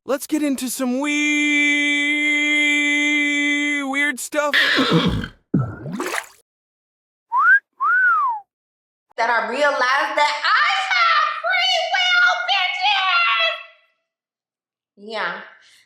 let's get into some weird stuff. That I realized that I have free will, bitches! Yeah.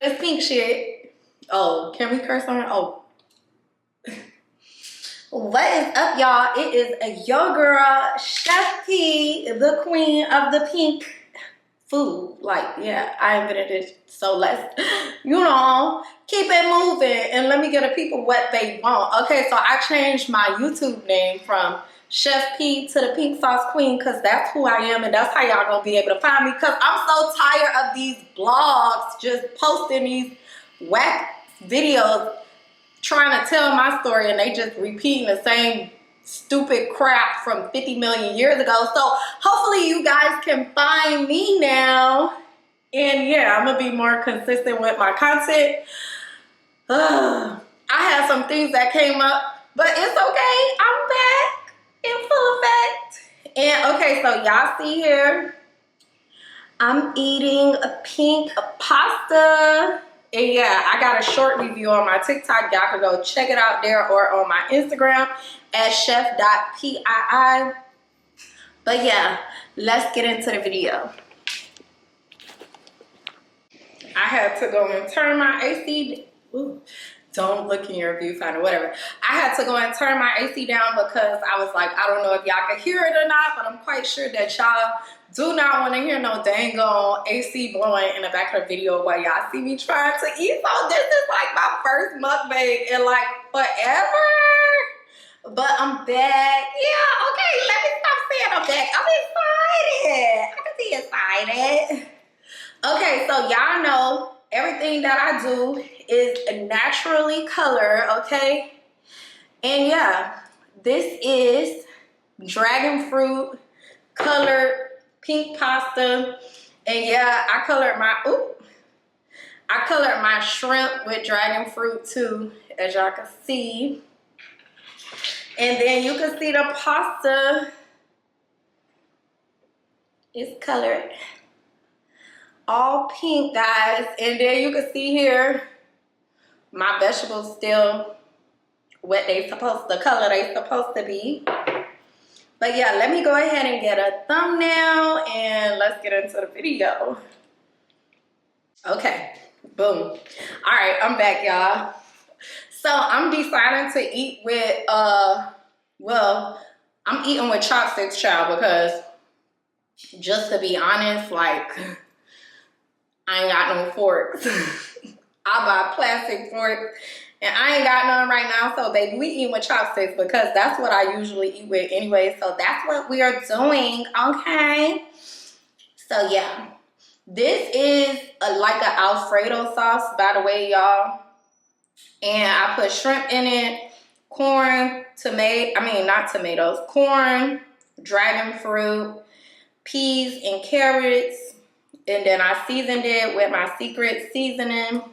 It's pink shit. Oh, can we curse on it? Oh. What is up, y'all? It is your girl, Chef P, the queen of the pink food. Like, yeah, I invented it. So let's, keep it moving and let me get the people what they want. Okay, so I changed my YouTube name from Chef P to the Pink Sauce Queen because that's who I am and that's how y'all gonna be able to find me, because I'm so tired of these blogs just posting these whack videos trying to tell my story and they just repeating the same stupid crap from 50 million years ago. So hopefully you guys can find me now. And yeah, I'm gonna be more consistent with my content. I had some things that came up, but it's okay. I'm back in full effect. And okay, so y'all see here, I'm eating a pink pasta. And yeah, I got a short review on my TikTok. Y'all can go check it out there, or on my Instagram at chef.pii. But yeah, let's get into the video. I had to go and turn my AC. Ooh, don't look in your viewfinder, whatever. I had to go and turn my AC down because I was like, I don't know if y'all can hear it or not, but I'm quite sure that y'all do not want to hear no dang on AC blowing in the back of the video while y'all see me trying to eat. So this is like my first mukbang in like forever. But I'm back. Yeah, okay, let me stop saying I'm back. I'm excited. I can be excited. Okay, so y'all know everything that I do is naturally colored, okay? And yeah, this is dragon fruit colored pink pasta. And yeah, I colored my shrimp with dragon fruit too, as y'all can see. And then you can see the pasta is colored all pink, guys. And then you can see here my vegetables still what the color they supposed to be. But yeah, let me go ahead and get a thumbnail and let's get into the video. Okay, boom. All right, I'm back, y'all. So I'm deciding to eat with well, I'm eating with chopsticks, child, because just to be honest, like, I ain't got no forks. I buy plastic forks and I ain't got none right now. So baby, we eat with chopsticks because that's what I usually eat with anyway. So that's what we are doing, okay? So yeah, this is like an Alfredo sauce, by the way, y'all. And I put shrimp in it, corn, corn, dragon fruit, peas, and carrots. And then I seasoned it with my secret seasoning.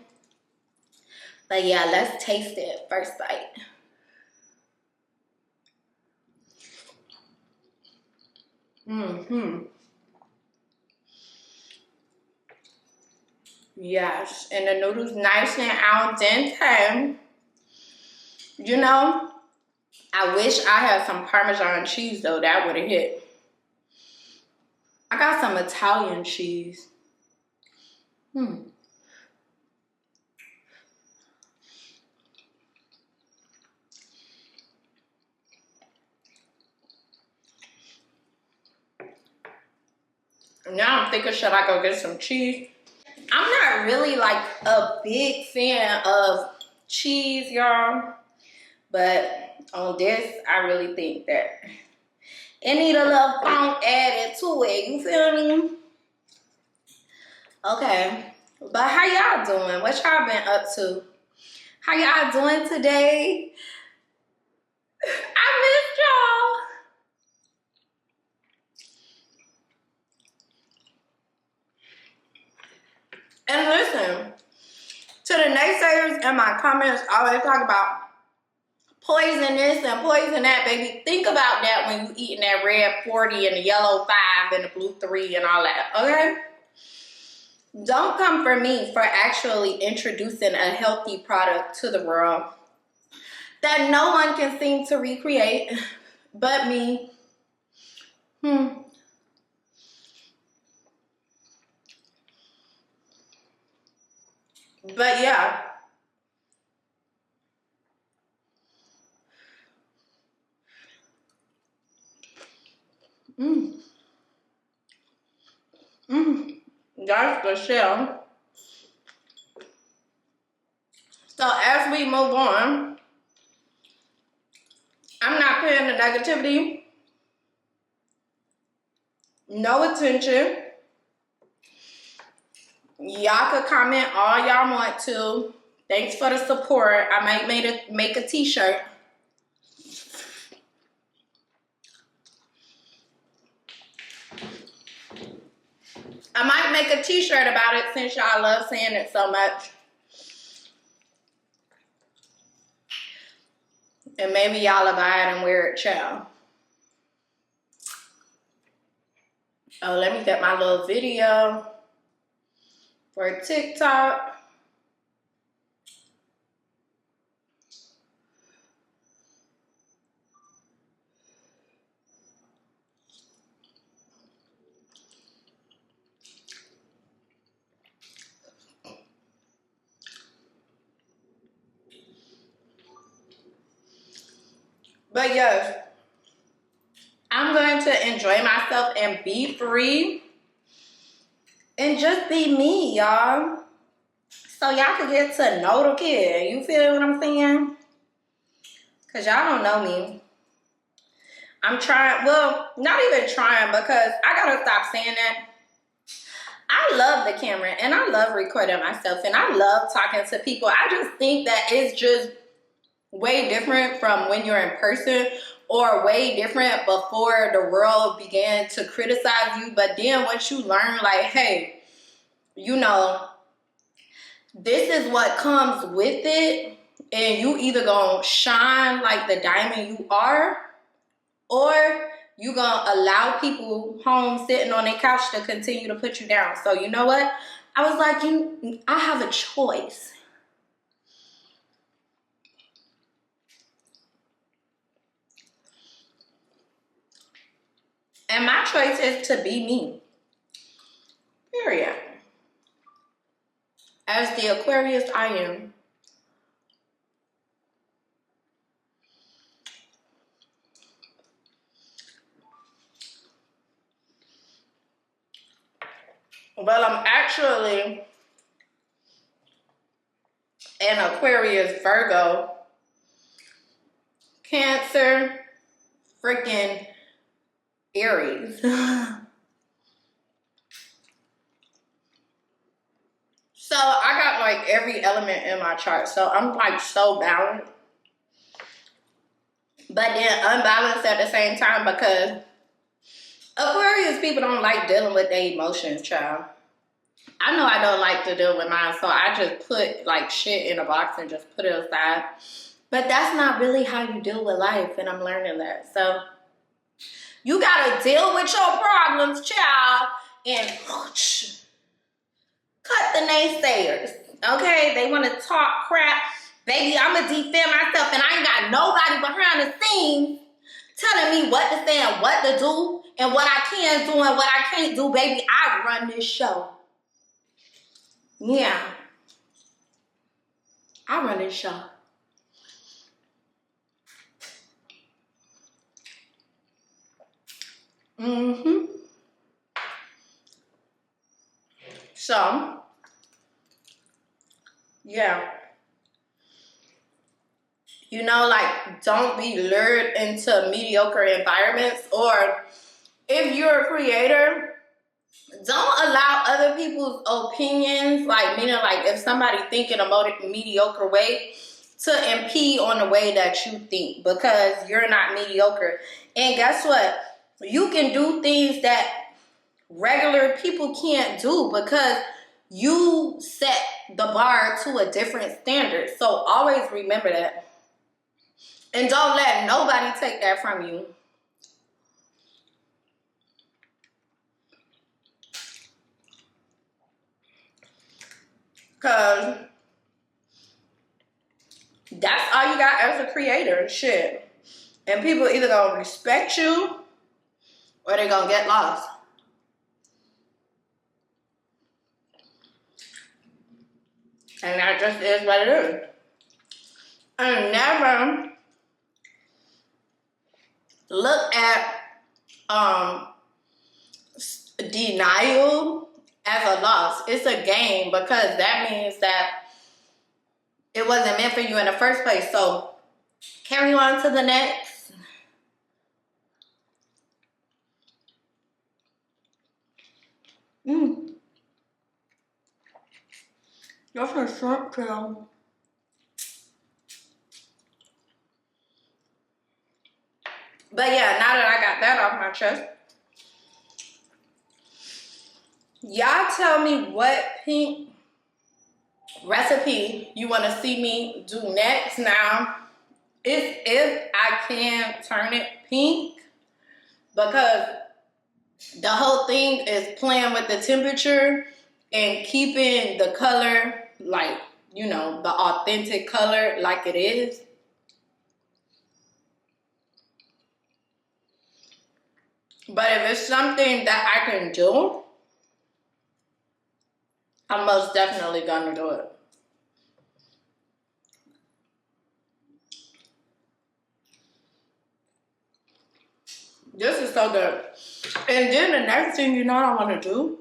But yeah, let's taste it first bite. Yes, and the noodles nice and al dente. You know, I wish I had some Parmesan cheese though. That would have hit. I got some Italian cheese. Now I'm thinking, should I go get some cheese? I'm not really like a big fan of cheese, y'all. But on this, I really think that it need a little funk added to it. You feel me? Okay. But how y'all doing? What y'all been up to? How y'all doing today? I missed y'all. And listen, to the naysayers in my comments, always talk about poison this and poison that, baby. Think about that when you eating that red 40 and the yellow 5 and the blue 3 and all that, okay? Don't come for me for actually introducing a healthy product to the world that no one can seem to recreate but me. But yeah. Mm. That's the shell. So as we move on, I'm not paying the negativity no attention. Y'all could comment all y'all want to. Thanks for the support. I might make a t-shirt. I might make a t-shirt about it since y'all love saying it so much. And maybe y'all will buy it and wear it, child. Oh, let me get my little video for TikTok. But yes, I'm going to enjoy myself and be free and just be me, y'all. So y'all can get to know the kid. You feel what I'm saying? Because y'all don't know me. I'm trying, well, not even trying, because I gotta stop saying that. I love the camera and I love recording myself and I love talking to people. I just think that it's just way different from when you're in person, or way different before the world began to criticize you. But then once you learn, like, hey, you know, this is what comes with it, and you either gonna shine like the diamond you are, or you gonna allow people home sitting on their couch to continue to put you down. So you know what? I was like, I have a choice. And my choice is to be me. Period. As the Aquarius I am. Well, I'm actually an Aquarius, Virgo, Cancer, freaking Aries. So I got like every element in my chart. So I'm like so balanced. But then unbalanced at the same time, because Aquarius people don't like dealing with their emotions, child. I know I don't like to deal with mine, so I just put like shit in a box and just put it aside. But that's not really how you deal with life, and I'm learning that. So you gotta deal with your problems, child, and cut the naysayers. Okay, they want to talk crap. Baby, I'ma defend myself, and I ain't got nobody behind the scenes telling me what to say and what to do and what I can do and what I can't do. Baby, I run this show. Yeah, I run this show. So, yeah. You know, like, don't be lured into mediocre environments. Or if you're a creator, don't allow other people's opinions, like, meaning like if somebody think in a mediocre way, to impede on the way that you think, because you're not mediocre. And guess what? You can do things that regular people can't do, because you set the bar to a different standard. So always remember that. And don't let nobody take that from you. Cause that's all you got as a creator, shit. And people either gonna respect you or they gonna get lost. And that just is what it is. And never look at denial as a loss. It's a gain because that means that it wasn't meant for you in the first place. So carry on to the next. That's a shrimp tail. But yeah, now that I got that off my chest, y'all tell me what pink recipe you want to see me do next. Now, if I can turn it pink, because the whole thing is playing with the temperature and keeping the color, like, you know, the authentic color like it is. But if it's something that I can do, I'm most definitely gonna do it. This is so good. And then the next thing you know what I want to do?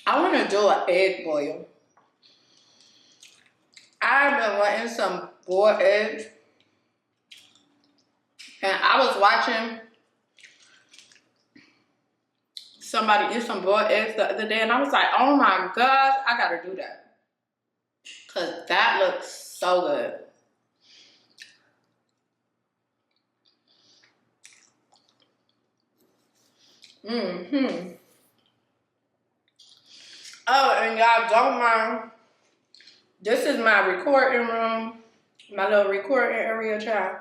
I want to do an egg boil. I've been wanting some boiled eggs. And I was watching somebody eat some boiled eggs the other day. And I was like, oh my gosh, I got to do that. Because that looks so good. Oh, and y'all don't mind. This is my recording room. My little recording area, child.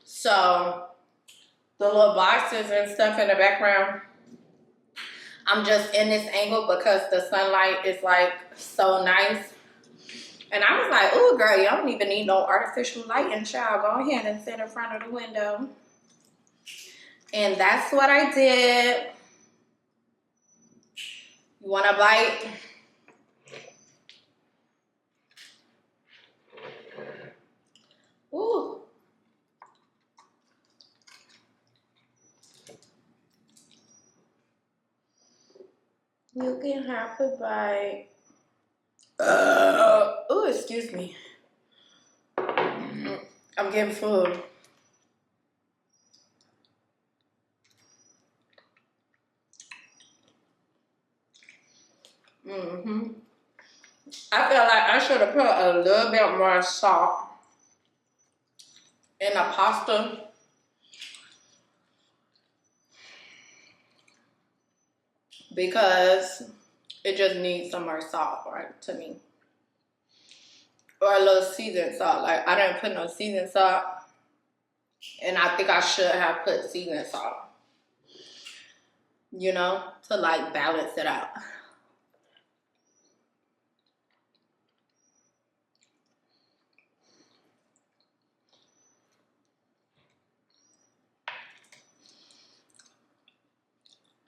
So, the little boxes and stuff in the background. I'm just in this angle because the sunlight is like so nice. And I was like, oh girl, you don't even need no artificial lighting, child. Go ahead and sit in front of the window. And that's what I did. You want a bite? Ooh. You can have a bite. Oh, excuse me. I'm getting full. I feel like I should have put a little bit more salt in the pasta. Because it just needs some more salt, right, to me. Or a little seasoned salt. Like, I didn't put no seasoned salt. And I think I should have put seasoned salt. You know, to like balance it out.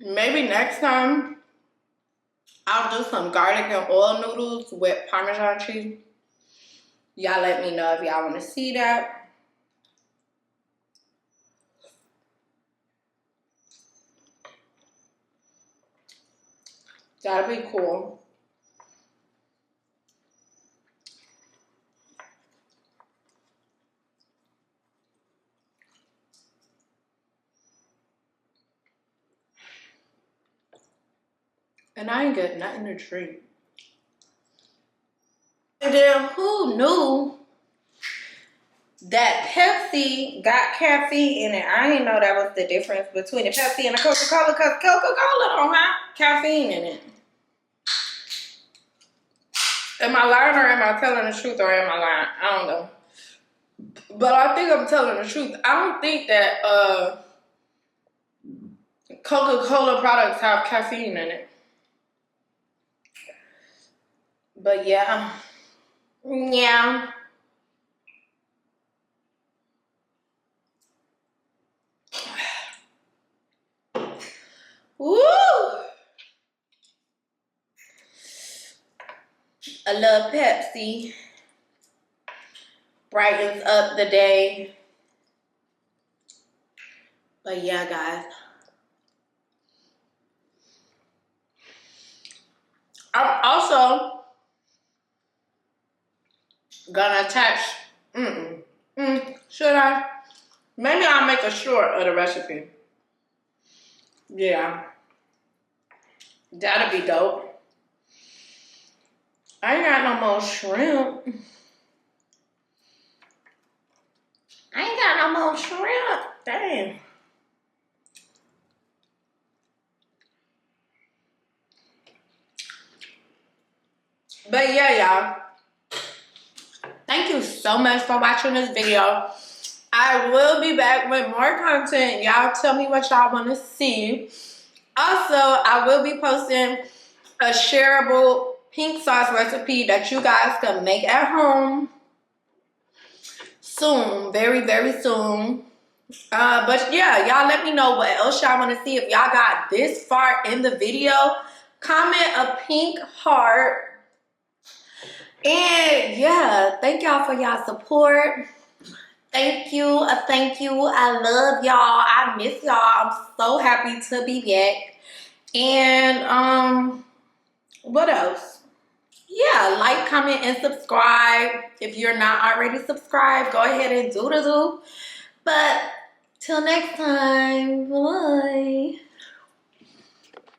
Maybe next time I'll do some garlic and oil noodles with Parmesan cheese. Y'all let me know if y'all want to see that. That'd be cool. And I ain't got nothing to drink. And then who knew that Pepsi got caffeine in it? I didn't know that was the difference between the Pepsi and the Coca-Cola, because Coca-Cola don't have caffeine in it. Am I lying or am I telling the truth or am I lying? I don't know. But I think I'm telling the truth. I don't think that Coca-Cola products have caffeine in it. But yeah. Yeah. Woo! A little Pepsi brightens up the day. But yeah, guys. I'm also gonna attach. Should I? Maybe I'll make a short of the recipe. Yeah. That'll be dope. I ain't got no more shrimp. I ain't got no more shrimp. Damn. But yeah, y'all. Thank you so much for watching this video. I will be back with more content. Y'all tell me what y'all want to see. Also, I will be posting a shareable pink sauce recipe that you guys can make at home soon. Very, very soon. But yeah, y'all let me know what else y'all want to see. If y'all got this far in the video, comment a pink heart. And yeah, thank y'all for y'all support. Thank you. Thank you. I love y'all. I miss y'all. I'm so happy to be back. And what else? Yeah, like, comment, and subscribe. If you're not already subscribed, go ahead and do. But till next time, bye.